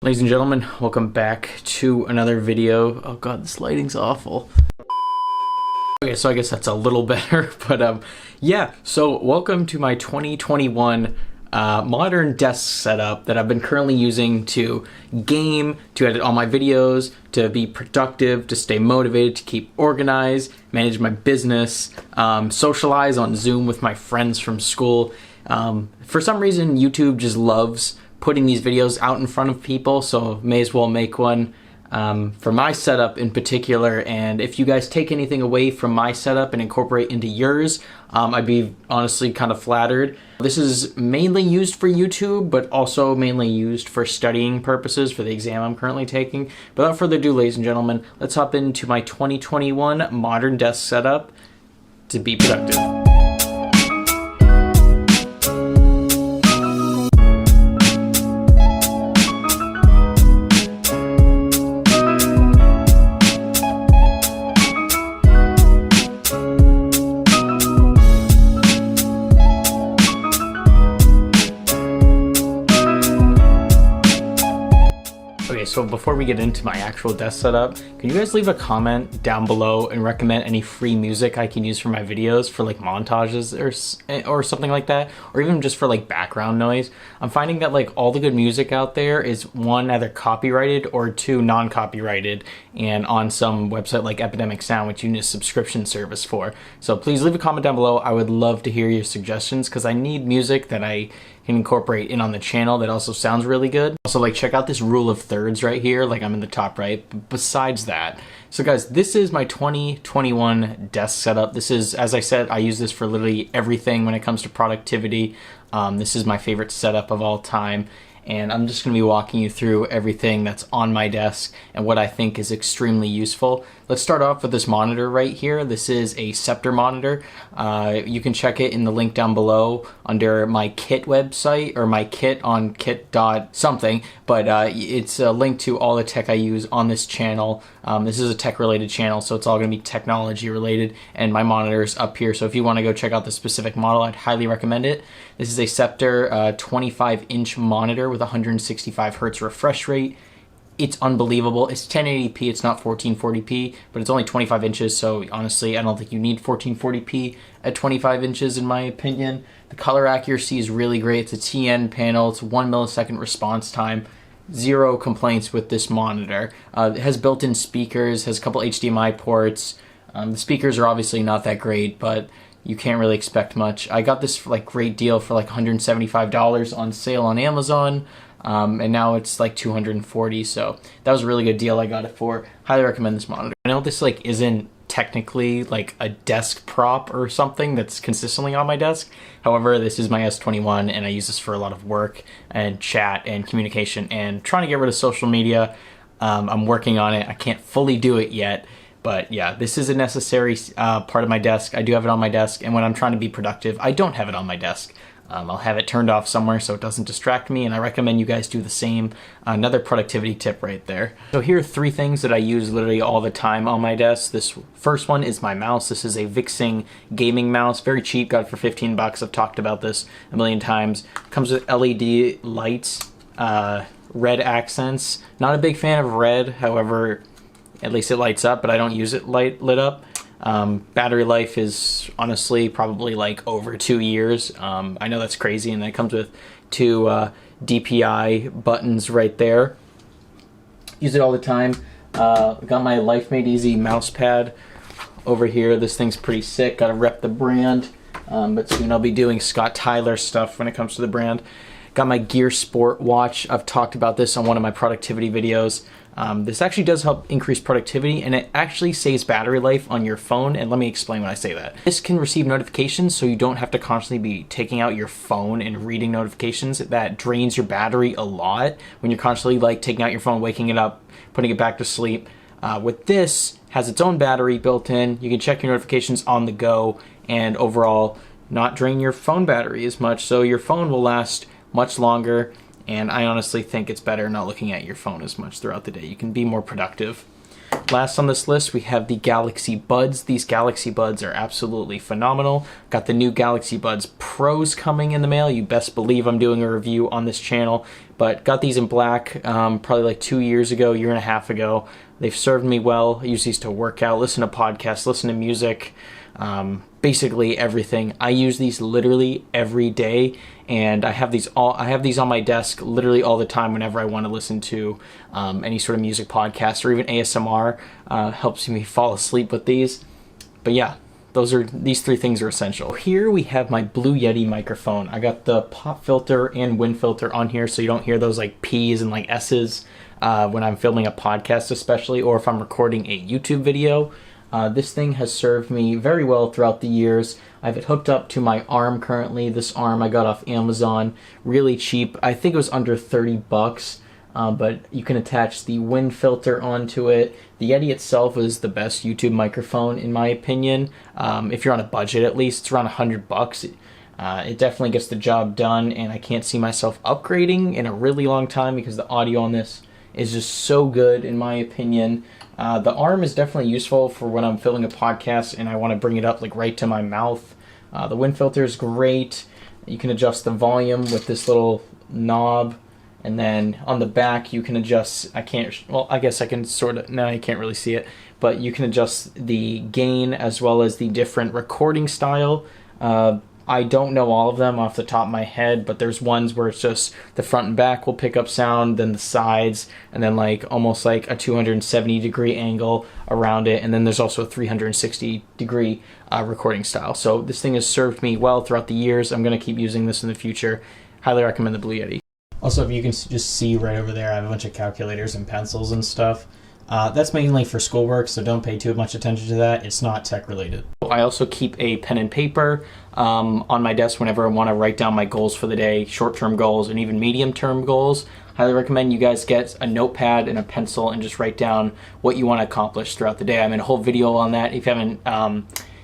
Ladies and gentlemen, welcome back to another video. Oh god, this lighting's awful. Okay, so I guess that's a little better, but yeah, so welcome to my 2021 modern desk setup that I've been currently using to game, to edit all my videos, to be productive, to stay motivated, to keep organized, manage my business, socialize on Zoom with my friends from school. For some reason, YouTube just loves putting these videos out in front of people, so may as well make one for my setup in particular. And if you guys take anything away from my setup and incorporate into yours, I'd be honestly kind of flattered. This is mainly used for YouTube, but also mainly used for studying purposes for the exam I'm currently taking. But without further ado, ladies and gentlemen, let's hop into my 2021 modern desk setup to be productive. Okay, so before we get into my actual desk setup, can you guys leave a comment down below and recommend any free music I can use for my videos for like montages or something like that, or even just for like background noise? I'm finding that like all the good music out there is one, either copyrighted or two, non-copyrighted, and on some website like Epidemic Sound, which you need a subscription service for. So please leave a comment down below. I would love to hear your suggestions because I need music that I can incorporate in on the channel that also sounds really good. Also, like, check out this rule of thirds right here, like I'm in the top right. But besides that, so guys, this is my 2021 desk setup. This is, as I said, I use this for literally everything when it comes to productivity. This is my favorite setup of all time, and I'm just gonna be walking you through everything that's on my desk and what I think is extremely useful. Let's start off with this monitor right here. This is a Scepter monitor. You can check it in the link down below under my kit website, or my kit on kit.something, but it's a link to all the tech I use on this channel. This is a tech related channel, so it's all gonna be technology related, and my monitor's up here, so if you wanna go check out the specific model, I'd highly recommend it. This is a Scepter 25-inch monitor with 165 Hertz refresh rate. It's unbelievable. It's 1080p, it's not 1440p, but it's only 25 inches, so honestly, I don't think you need 1440p at 25 inches in my opinion. The color accuracy is really great. It's a TN panel, it's 1 millisecond response time. Zero complaints with this monitor. It has built-in speakers, has a couple HDMI ports. The speakers are obviously not that great, but you can't really expect much. I got this for like great deal for like $175 on sale on Amazon. And now it's like $240, so that was a really good deal I got it for. Highly recommend this monitor. I know this like isn't technically like a desk prop or something that's consistently on my desk. However, this is my S21 and I use this for a lot of work and chat and communication and trying to get rid of social media. I'm working on it. I can't fully do it yet, but yeah, this is a necessary part of my desk. I do have it on my desk, and when I'm trying to be productive, I don't have it on my desk. I'll have it turned off somewhere so it doesn't distract me, and I recommend you guys do the same. Another productivity tip right there. So here are three things that I use literally all the time on my desk. This first one is my mouse. This is a Vixing gaming mouse, very cheap, got it for 15 bucks. I've talked about this a million times. Comes with LED lights, red accents. Not a big fan of red, however, at least it lights up, but I don't use it lit up. Battery life is honestly probably like over 2 years. I know that's crazy, and it comes with two DPI buttons right there. Use it all the time. Got my Life Made Easy mouse pad over here. This thing's pretty sick. Gotta rep the brand, but soon I'll be doing Scott Tyler stuff when it comes to the brand. Got my Gear Sport watch. I've talked about this on one of my productivity videos. This actually does help increase productivity, and it actually saves battery life on your phone, and let me explain when I say that. This can receive notifications, so you don't have to constantly be taking out your phone and reading notifications. That drains your battery a lot when you're constantly like taking out your phone, waking it up, putting it back to sleep. With this, has its own battery built in. You can check your notifications on the go, and overall not drain your phone battery as much, so your phone will last much longer. And I honestly think it's better not looking at your phone as much throughout the day. You can be more productive. Last on this list, we have the Galaxy Buds. These Galaxy Buds are absolutely phenomenal. Got the new Galaxy Buds Pros coming in the mail. You best believe I'm doing a review on this channel, but got these in black probably like 2 years ago, year and a half ago. They've served me well. I use these to work out, listen to podcasts, listen to music, basically everything. I use these literally every day, and I have these on my desk literally all the time whenever I want to listen to any sort of music podcast or even ASMR. Helps me fall asleep with these. But yeah, these three things are essential. Here we have my Blue Yeti microphone. I got the pop filter and wind filter on here, so you don't hear those like P's and like S's when I'm filming a podcast, especially, or if I'm recording a YouTube video. This thing has served me very well throughout the years. I have it hooked up to my arm currently. This arm I got off Amazon, really cheap. I think it was under 30 bucks, but you can attach the wind filter onto it. The Yeti itself is the best YouTube microphone in my opinion. If you're on a budget, at least it's around 100 bucks. It definitely gets the job done, and I can't see myself upgrading in a really long time because the audio on this is just so good in my opinion. The arm is definitely useful for when I'm filming a podcast and I want to bring it up like right to my mouth. The wind filter is great. You can adjust the volume with this little knob, and then on the back you can adjust, I guess I can sort of, no, you can't really see it, but you can adjust the gain as well as the different recording style. I don't know all of them off the top of my head, but there's ones where it's just the front and back will pick up sound, then the sides, and then like almost like a 270 degree angle around it. And then there's also a 360 degree recording style. So this thing has served me well throughout the years. I'm going to keep using this in the future. Highly recommend the Blue Yeti. Also, if you can just see right over there, I have a bunch of calculators and pencils and stuff. That's mainly for schoolwork, so don't pay too much attention to that. It's not tech related. I also keep a pen and paper on my desk whenever I want to write down my goals for the day, short-term goals and even medium-term goals. Highly recommend you guys get a notepad and a pencil and just write down what you want to accomplish throughout the day. I made a whole video on that. If you haven't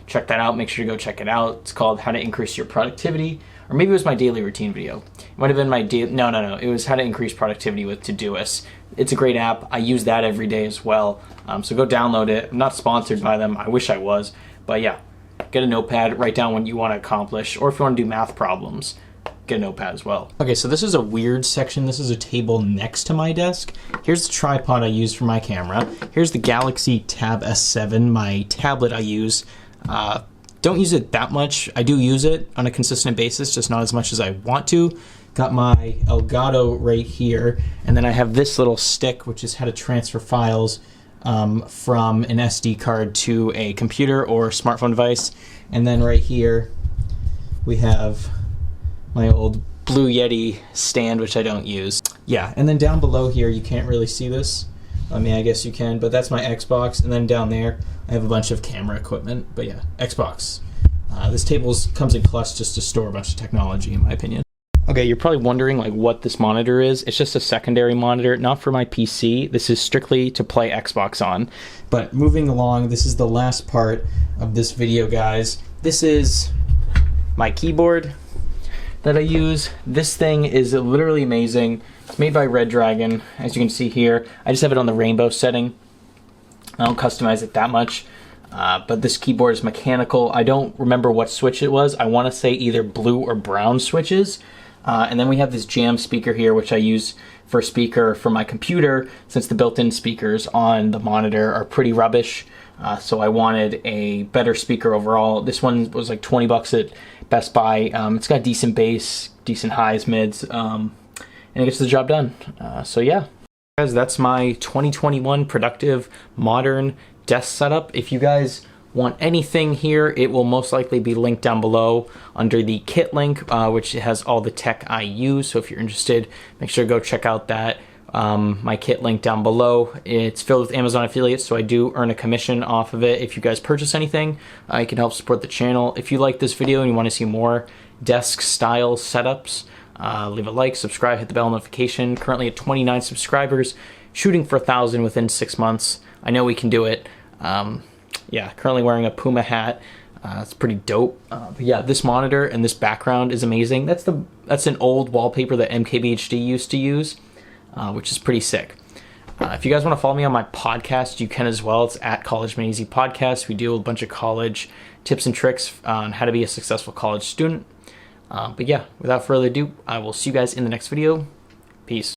checked that out, make sure to go check it out. It's called How to Increase Your Productivity. Or maybe it was my daily routine video. It might have been my no. It was how to increase productivity with Todoist. It's a great app. I use that every day as well. So go download it. I'm not sponsored by them. I wish I was. But yeah, get a notepad, write down what you want to accomplish. Or if you want to do math problems, get a notepad as well. Okay, so this is a weird section. This is a table next to my desk. Here's the tripod I use for my camera. Here's the Galaxy Tab S7, my tablet I use. Don't use it that much. I do use it on a consistent basis, just not as much as I want to. Got my Elgato right here, and then I have this little stick, which is how to transfer files from an SD card to a computer or smartphone device. And then right here, we have my old Blue Yeti stand, which I don't use. Yeah, and then down below here, you can't really see this. I mean, I guess you can, but that's my Xbox. And then down there, I have a bunch of camera equipment. But yeah, Xbox. This table comes in plus just to store a bunch of technology, in my opinion. Okay, you're probably wondering like what this monitor is. It's just a secondary monitor, not for my PC. This is strictly to play Xbox on. But moving along, this is the last part of this video, guys. This is my keyboard that I use. This thing is literally amazing. It's made by Red Dragon, as you can see here. I just have it on the rainbow setting. I don't customize it that much, but this keyboard is mechanical. I don't remember what switch it was. I want to say either blue or brown switches. And then we have this jam speaker here, which I use for a speaker for my computer, since the built-in speakers on the monitor are pretty rubbish. So I wanted a better speaker overall. This one was like 20 bucks at Best Buy. It's got decent bass, decent highs, mids, and it gets the job done. So yeah, guys, that's my 2021 productive modern desk setup. If you guys want anything here, it will most likely be linked down below under the kit link, which has all the tech I use. So if you're interested, make sure to go check out that my kit link down below. It's filled with Amazon affiliates, so I do earn a commission off of it. If you guys purchase anything, I can help support the channel. If you like this video and you want to see more desk style setups, leave a like, subscribe, hit the bell notification. Currently at 29 subscribers, shooting for 1,000 within 6 months. I know we can do it. Yeah, currently wearing a Puma hat. It's pretty dope. But yeah, this monitor and this background is amazing. That's an old wallpaper that MKBHD used to use, which is pretty sick. If you guys want to follow me on my podcast, you can as well. It's at College Made Easy Podcast. We do a bunch of college tips and tricks on how to be a successful college student. But yeah, without further ado, I will see you guys in the next video. Peace.